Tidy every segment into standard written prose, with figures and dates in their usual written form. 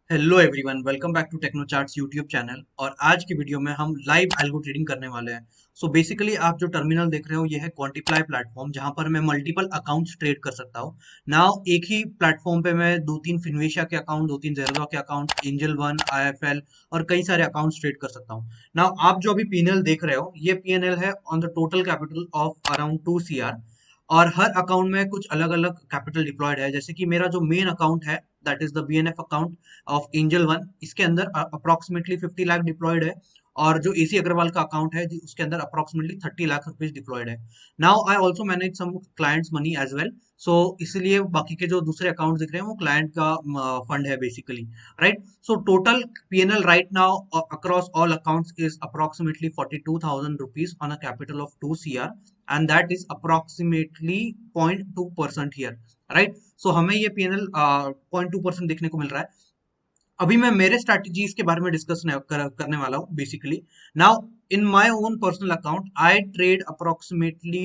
Hello everyone, welcome back to Techno Charts YouTube channel. और आज की वीडियो में हम लाइव एल्गो ट्रेडिंग करने वाले हैं। सो बेसिकली आप जो टर्मिनल देख रहे हो ये है क्वांटिप्लाई प्लेटफॉर्म, जहां पर मैं मल्टीपल अकाउंट्स ट्रेड कर सकता हूँ। नाउ एक ही प्लेटफॉर्म पे मैं दो तीन फिनवेशा के अकाउंट, दो तीन जेरोधा के अकाउंट, एंजल वन, आईएफएल और कई सारे अकाउंट्स ट्रेड कर सकता हूँ। नाउ आप जो अभी पीएनएल देख रहे हो ये पीएनएल है on the total capital of around 2 CR। और हर अकाउंट में कुछ अलग अलग कैपिटल डिप्लॉयड है। जैसे कि मेरा जो मेन अकाउंट है that is the BNF account of angel one, इसके अंदर अप्रोक्सीमेटली 50 लाख डिप्लॉयड है। और जो एसी अग्रवाल का अकाउंट है उसके अंदर अप्रोक्सीमेटली 30 लाख रुपीज डिप्लॉयड है। Now I also manage some clients money as well. So इसलिए बाकी के जो दूसरे अकाउंट दिख रहे हैं वो क्लाइंट का फंड है basically, right. So total PNL right now across all accounts is approximately 42,000 rupees on a capital of 2 CR, and that is approximately 0.2% here, right? So हमें ये पीएनएल 0.2% देखने को मिल रहा है। अभी मैं मेरे स्ट्रैटेजीज के बारे में डिस्कस करने वाला हूँ basically. Now in my own personal account I trade approximately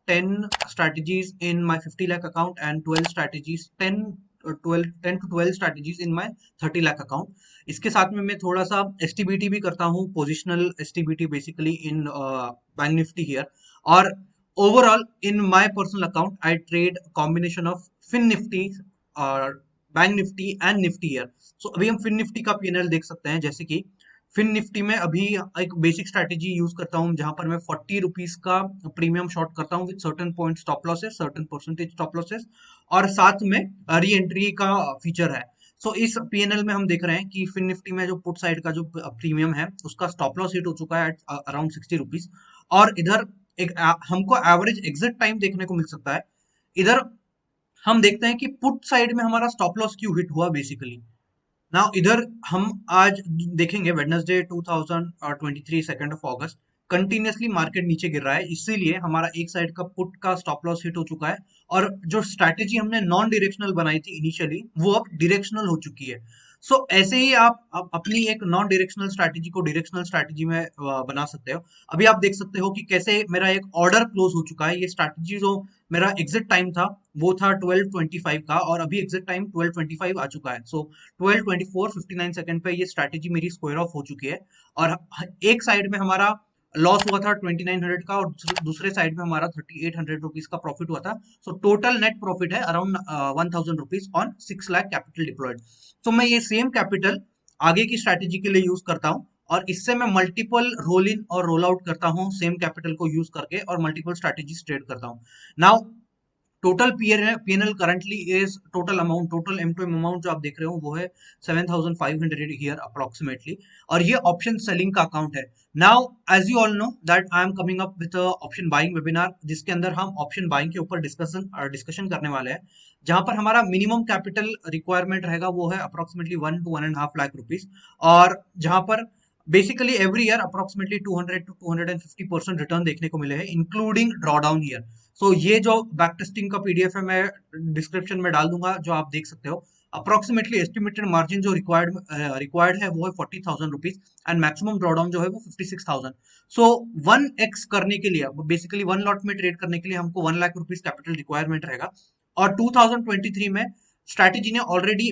10 strategies in my 50 lakh account and 12 strategies 10 to 12 strategies in my 30 lakh account। इसके साथ में मैं थोड़ा सा एसटीबीटी भी करता हूँ, positional STBT basically in Bank Nifty here. और overall in my personal account I trade combination of Fin Nifty और Bank Nifty and Nifty year. So अभी हम फिन निफ्टी का पीएनएल देख सकते हैं। जैसे कि फिन निफ्टी में अभी एक बेसिक स्ट्रैटेजी यूज करता हूँ जहां पर मैं 40 रुपीज का प्रीमियम शॉर्ट करता हूँ with certain point stop losses, certain percentage stop losses, और साथ में री एंट्री का फीचर है। सो इस पीएनएल में हम देख रहे हैं कि फिन निफ्टी में जो पुट साइड का जो प्रीमियम है उसका स्टॉप लॉस हिट हो चुका है अराउंड 60 रुपीज। और इधर हमको एवरेज एग्जिट टाइम देखने को मिल सकता है। इधर हम देखते हैं कि पुट साइड में हमारा स्टॉप लॉस क्यों हिट हुआ बेसिकली। नाउ इधर हम आज देखेंगे वेडनेसडे 2023 2 अगस्त, कंटिन्यूअसली मार्केट नीचे गिर रहा है, इसीलिए हमारा एक साइड का पुट का स्टॉप लॉस हिट हो चुका है। और जो स्ट्रैटेजी हमने नॉन डायरेक्शनल बनाई थी इनिशियली वो अब डायरेक्शनल हो चुकी है। सो ऐसे ही आप अपनी एक नॉन डायरेक्शनल स्ट्रैटेजी को डायरेक्शनल स्ट्रैटेजी में बना सकते हो। अभी आप देख सकते हो कि कैसे मेरा एक ऑर्डर क्लोज हो चुका है। ये स्ट्रैटेजी जो मेरा एग्जिट टाइम था वो था 12:25 का, और अभी एग्जिट टाइम 12:25 आ चुका है। सो 12:24:59 पे ये स्ट्रैटेजी मेरी स्क्वायर ऑफ हो चुकी है। और एक साइड में हमारा लॉस हुआ था 2900 का, और दूसरे साइड में हमारा 3800 रुपीज का प्रॉफिट हुआ था। सो टोटल नेट प्रॉफिट है around 1000 rupees on 6 lakh capital deployed. तो मैं ये सेम कैपिटल आगे की स्ट्रैटेजी के लिए यूज करता हूँ, और इससे मैं मल्टीपल रोल इन और रोल आउट करता हूँ सेम कैपिटल को यूज करके, और मल्टीपल स्ट्रैटेजीज ट्रेड करता हूँ। Now total PNL currently is total amount, total M to M amount जो आप देख रहे हो वो है 7500 हियर अप्रोक्सीमेटली। और ये ऑप्शन सेलिंग का अकाउंट है। Now as you all know that I am coming up with option buying webinar, जिसके अंदर हम ऑप्शन बाइंग के ऊपर डिस्कशन करने वाले हैं, जहां पर हमारा मिनिमम कैपिटल रिक्वायरमेंट रहेगा वो है अप्रोक्सीमेटली 1 to 1.5 लाख रुपीज। और जहां पर basically every year approximately 200 to 250% return देखने को मिले हैं, इंक्लूडिंग ड्रॉडाउन ईयर। सो ये जो बैक टेस्टिंग का पीडीएफ है मैं डिस्क्रिप्शन में डाल दूंगा, जो आप देख सकते हो। अप्रोक्सीमेटली एस्टिमेटेड मार्जिन जो रिक्वायर्ड है वो है 40,000 रुपीज, एंड मैक्सिमम ड्रॉडाउन जो है वो 56,000। सो 1x करने के लिए, बेसिकली वन लॉट में ट्रेड करने के लिए हमको 1 लाख रुपीज कैपिटल रिक्वायरमेंट रहेगा। और 2023 में स्ट्रैटेजी ने ऑलरेडी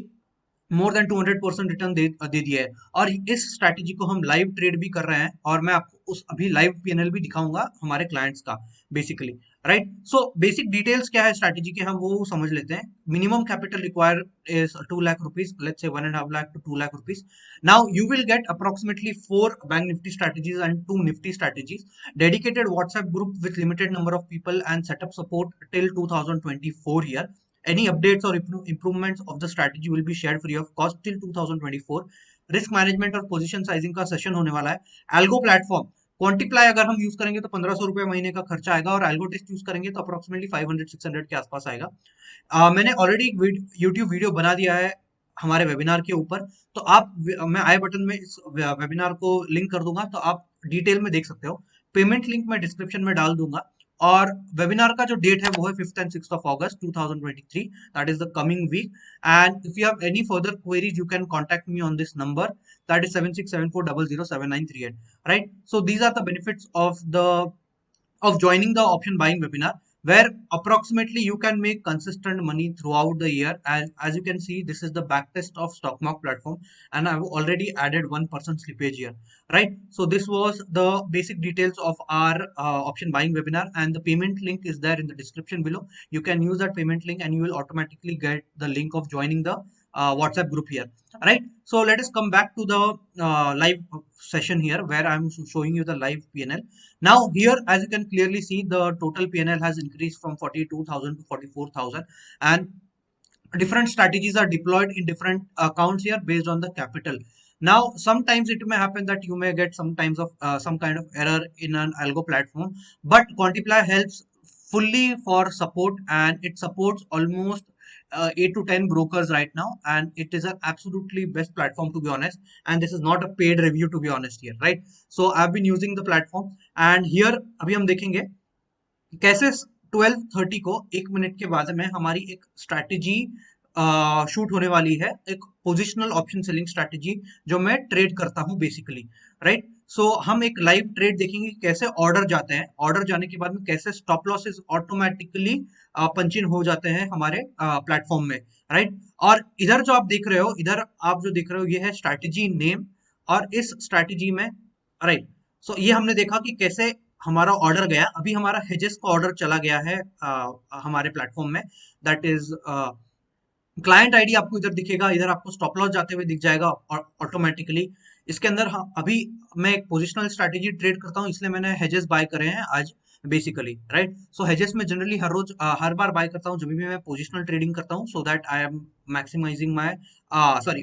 मोर देन 200% रिटर्न दे दिया है। और इस स्ट्रैटेजी को हम लाइव ट्रेड भी कर रहे हैं, और मैं आपको उस अभी लाइव पीएनएल भी दिखाऊंगा हमारे क्लाइंट्स का basically, right. So basic details क्या है स्ट्रैटेजी के हम वो समझ लेते हैं। Minimum capital require is 2 lakh rupees, let's say 1.5 lakh to 2 lakh rupees. Now you will get approximately 4 bank Nifty strategies and 2 Nifty strategies, dedicated WhatsApp group with limited number of people and setup support till 2024 year. Any updates or improvements of the strategy will be shared free of cost till 2024। Risk management और position sizing का session होने वाला है। Algo platform क्वांटिप्लाई अगर हम use करेंगे तो 1500 रुपए महीने का खर्चा आएगा, और एल्गो टेस्ट यूज करेंगे तो अप्रोक्सीमेटली 500-600 के आसपास आएगा। मैंने ऑलरेडी यूट्यूब वीडियो बना दिया है हमारे वेबिनार के ऊपर, तो आप मैं आई बटन में इस वेबिनार को लिंक कर दूंगा, तो आप डिटेल में देख सकते हो। पेमेंट लिंक मैं डिस्क्रिप्शन में डाल दूंगा। और वेबिनार का जो डेट है वो है 5th and 6th of August 2023, that is the coming week। and if you have any further queries you can contact me on this number, that is 7674007938, right। So these are the benefits of joining the option buying webinar। where approximately you can make consistent money throughout the year. As you can see, this is the backtest of Stockmark platform, and I've already added 1% slippage here, right? So this was the basic details of our option buying webinar, and the payment link is there in the description below. You can use that payment link and you will automatically get the link of joining the WhatsApp group here, right? So let us come back to the live session here where I'm showing you the live PNL. Now here, as you can clearly see, the total PNL has increased from 42,000 to 44,000, and different strategies are deployed in different accounts here based on the capital. Now sometimes it may happen that you may get some kind of error in an algo platform, but Quantiply helps fully for support, and it supports almost 8 to 10 brokers right now, and it is an absolutely best platform, to be honest. And this is not a paid review, to be honest here, right? So I've been using the platform, and here अभी हम देखेंगे कैसे 12:30 को 1 minute के बाद में हमारी एक स्ट्रैटेजी शूट होने वाली है, एक पोजिशनल ऑप्शन सेलिंग स्ट्रैटेजी जो मैं ट्रेड करता हूं बेसिकली, राइट? सो हम एक लाइव ट्रेड देखेंगे कैसे ऑर्डर जाते हैं, ऑर्डर जाने के बाद में कैसे स्टॉप लॉसेस ऑटोमेटिकली पंच इन हो जाते हैं हमारे प्लेटफॉर्म में, राइट? और इधर जो आप देख रहे हो, इधर आप जो देख रहे हो, ये है स्ट्रैटेजी नेम, और इस स्ट्रैटेजी में, राइट, सो ये हमने देखा कि कैसे हमारा ऑर्डर गया। अभी हमारा हेजेस का ऑर्डर चला गया है हमारे प्लेटफॉर्म में, दैट इज क्लाइंट आईडी आपको इधर दिखेगा, इधर आपको स्टॉप लॉस जाते हुए दिख जाएगा ऑटोमेटिकली। इसके अंदर अभी मैं एक पोजिशनल स्ट्रैटेजी ट्रेड करता हूँ, इसलिए मैंने हेजेस बाय करे हैं आज बेसिकली, राइट? सो हेजेस में जनरली हर रोज हर बार बाय करता हूँ जब भी मैं पोजिशनल ट्रेडिंग करता हूँ, so that I am maximizing my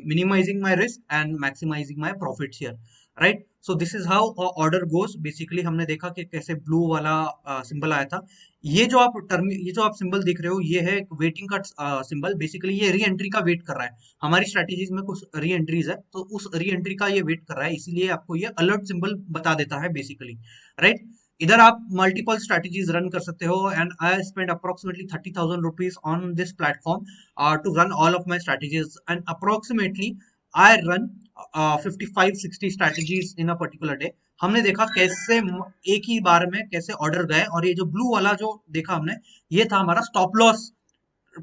minimizing my risk and maximizing my profits here, right? So this is how order goes basically. हमने देखा कि कैसे ब्लू वाला सिंबल आया था। ये जो आप सिंबल देख रहे हो, ये है वेटिंग का सिंबल, बेसिकली ये री एंट्री का वेट कर रहा है। हमारी स्ट्रैटेजीज में कुछ री एंट्रीज है, तो उस री एंट्री का ये वेट कर रहा है, इसीलिए आपको ये अलर्ट सिंबल बता देता है बेसिकली, राइट? इधर आप मल्टीपल स्ट्रैटेजीज रन कर सकते हो, and I spend approximately 30,000 rupees on this platform to run all of my strategies, and approximately I run 55-60 strategies in a particular day. हमने देखा कैसे एक ही बार में कैसे ऑर्डर गए, और ये जो ब्लू वाला जो देखा हमने, ये था हमारा स्टॉप लॉस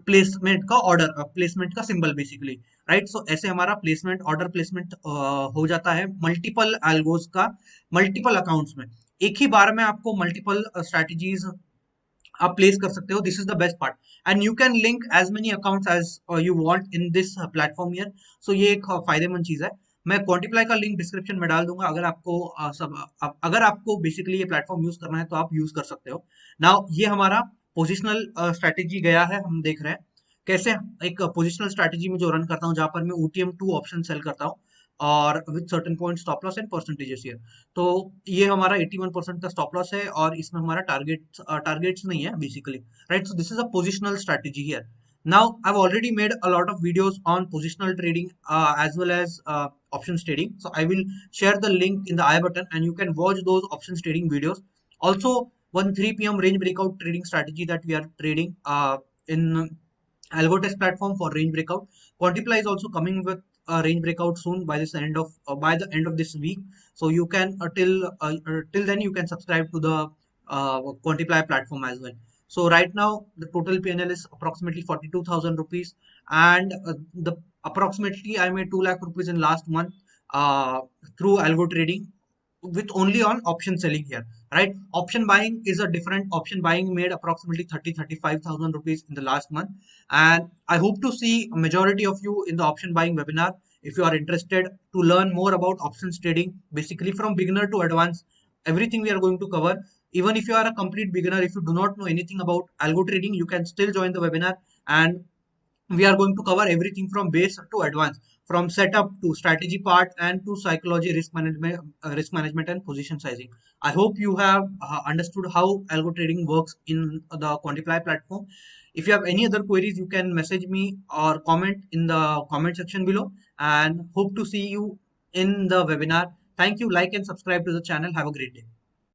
प्लेसमेंट का ऑर्डर, प्लेसमेंट का सिंबल बेसिकली, राइट? सो ऐसे हमारा प्लेसमेंट, ऑर्डर प्लेसमेंट हो जाता है मल्टीपल एल्गोस का, मल्टीपल अकाउंट्स में। एक ही बार में आपको मल्टीपल स्ट्रैटेजीज आप प्लेस कर सकते हो। This is the best part, and you can link as many accounts as you want in this platform here. So ये एक फायदेमंद चीज है। मैं क्वांटिप्लाई का लिंक डिस्क्रिप्शन में डाल दूंगा, अगर आपको बेसिकली ये प्लेटफॉर्म यूज करना है तो आप यूज कर सकते हो। नाउ ये हमारा पोजिशनल स्ट्रैटेजी गया है, हम देख रहे हैं कैसे एक पोजिशनल स्ट्रैटेजी में जो रन करता हूँ, जहां पर मैं OTM2 ऑप्शन सेल करता हूँ और with certain point stop loss and percentages here. तो ये हमारा 81% का स्टॉप लॉस है, और इसमें हमारा टारगेट्स नहीं है basically, right? So this is a positional strategy here. Now I've already made a lot of videos on positional trading as well as options trading, so I will share the link in the I button and you can watch those options trading videos. Also, one 3 p.m. range breakout trading strategy that we are trading in Algotest platform for range breakout. Quantiply is also coming with a range breakout soon by by the end of this week. So you can till then you can subscribe to the Quantiply platform as well. So right now the total PNL is approximately 42,000 rupees, and the approximately I made 2 lakh rupees in last month through algo trading with only on option selling here, right? Option buying is a different. Option buying made approximately 35,000 rupees in the last month, and I hope to see a majority of you in the option buying webinar. If you are interested to learn more about options trading, basically from beginner to advanced, everything we are going to cover. Even if you are a complete beginner, if you do not know anything about algo trading, you can still join the webinar, and we are going to cover everything from base to advanced, from setup to strategy part and to psychology, risk management and position sizing. I hope you have understood how algo trading works in the Quantiply platform. If you have any other queries, you can message me or comment in the comment section below, and hope to see you in the webinar. Thank you. Like and subscribe to the channel. Have a great day.